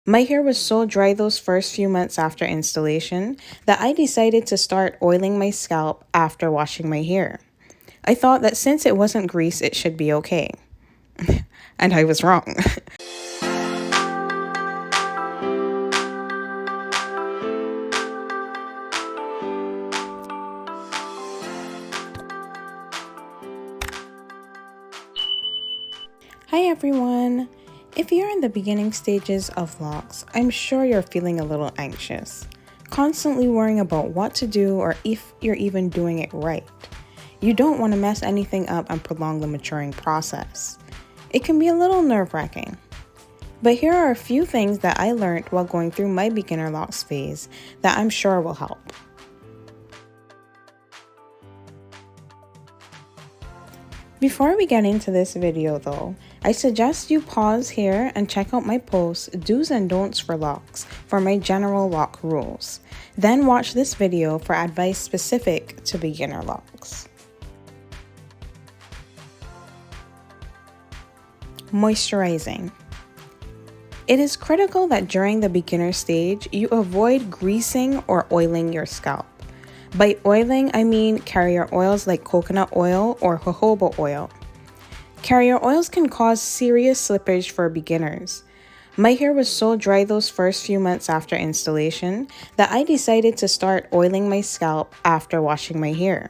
My hair was so dry those first few months after installation that I decided to start oiling my scalp after washing my hair. I thought that since it wasn't grease, it should be okay. And I was wrong. Hi everyone! If you're in the beginning stages of locks, I'm sure you're feeling a little anxious, constantly worrying about what to do or if you're even doing it right. You don't want to mess anything up and prolong the maturing process. It can be a little nerve-wracking. But here are a few things that I learned while going through my beginner locks phase that I'm sure will help. Before we get into this video though, I suggest you pause here and check out my post, Do's and Don'ts for Locks, for my general lock rules. Then watch this video for advice specific to beginner locks. Moisturizing. It is critical that during the beginner stage, you avoid greasing or oiling your scalp. By oiling, I mean carrier oils like coconut oil or jojoba oil. Carrier oils can cause serious slippage for beginners. My hair was so dry those first few months after installation that I decided to start oiling my scalp after washing my hair.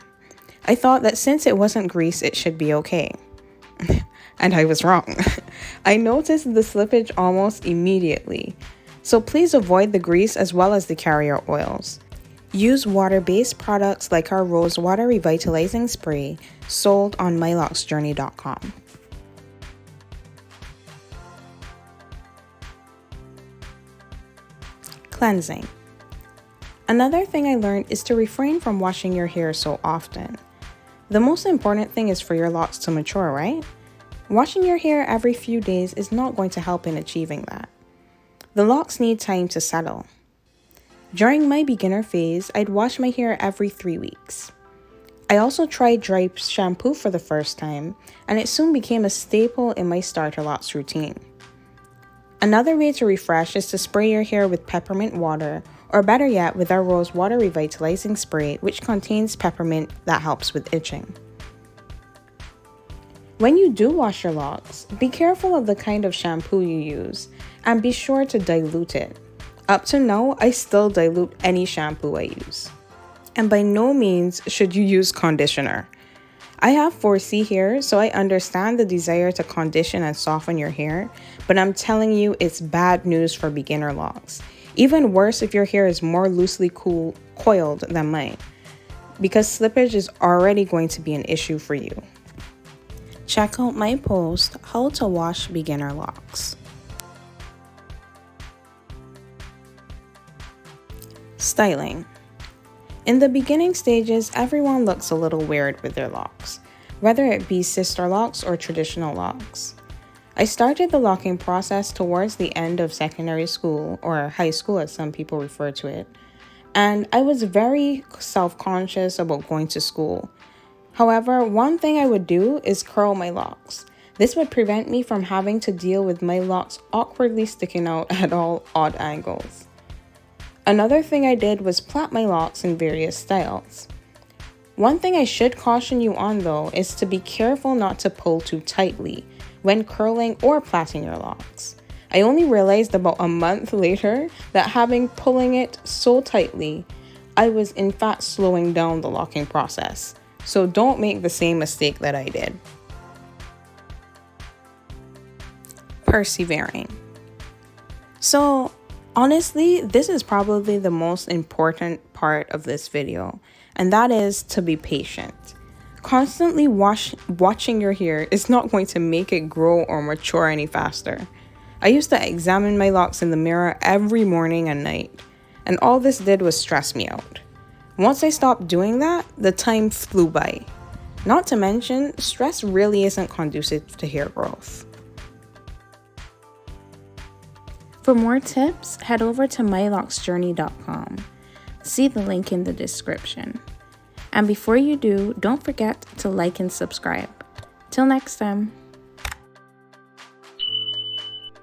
I thought that since it wasn't grease, it should be okay. And I was wrong. I noticed the slippage almost immediately. So please avoid the grease as well as the carrier oils. Use water-based products like our Rose Water Revitalizing Spray sold on mylocksjourney.com. Cleansing. Another thing I learned is to refrain from washing your hair so often. The most important thing is for your locks to mature, right? Washing your hair every few days is not going to help in achieving that. The locks need time to settle. During my beginner phase, I'd wash my hair every 3 weeks. I also tried dry shampoo for the first time, and it soon became a staple in my starter locks routine. Another way to refresh is to spray your hair with peppermint water, or better yet, with our Rose Water Revitalizing Spray, which contains peppermint that helps with itching. When you do wash your locks, be careful of the kind of shampoo you use, and be sure to dilute it. Up to now, I still dilute any shampoo I use. And by no means should you use conditioner. I have 4C hair, so I understand the desire to condition and soften your hair, but I'm telling you it's bad news for beginner locks. Even worse if your hair is more loosely coiled than mine, because slippage is already going to be an issue for you. Check out my post, How to Wash Beginner Locks. Styling. In the beginning stages, everyone looks a little weird with their locks, whether it be sister locks or traditional locks. I started the locking process towards the end of secondary school, or high school as some people refer to it, and I was very self-conscious about going to school. However, one thing I would do is curl my locks. This would prevent me from having to deal with my locks awkwardly sticking out at all odd angles. Another thing I did was plait my locks in various styles. One thing I should caution you on though is to be careful not to pull too tightly when curling or plaiting your locks. I only realized about a month later that pulling it so tightly, I was in fact slowing down the locking process. So don't make the same mistake that I did. Persevering. So honestly, this is probably the most important part of this video, and that is to be patient. Constantly watching your hair is not going to make it grow or mature any faster. I used to examine my locks in the mirror every morning and night, and all this did was stress me out. Once I stopped doing that, the time flew by. Not to mention, stress really isn't conducive to hair growth. For more tips, head over to mylocksjourney.com. See the link in the description. And before you do, don't forget to like and subscribe. Till next time.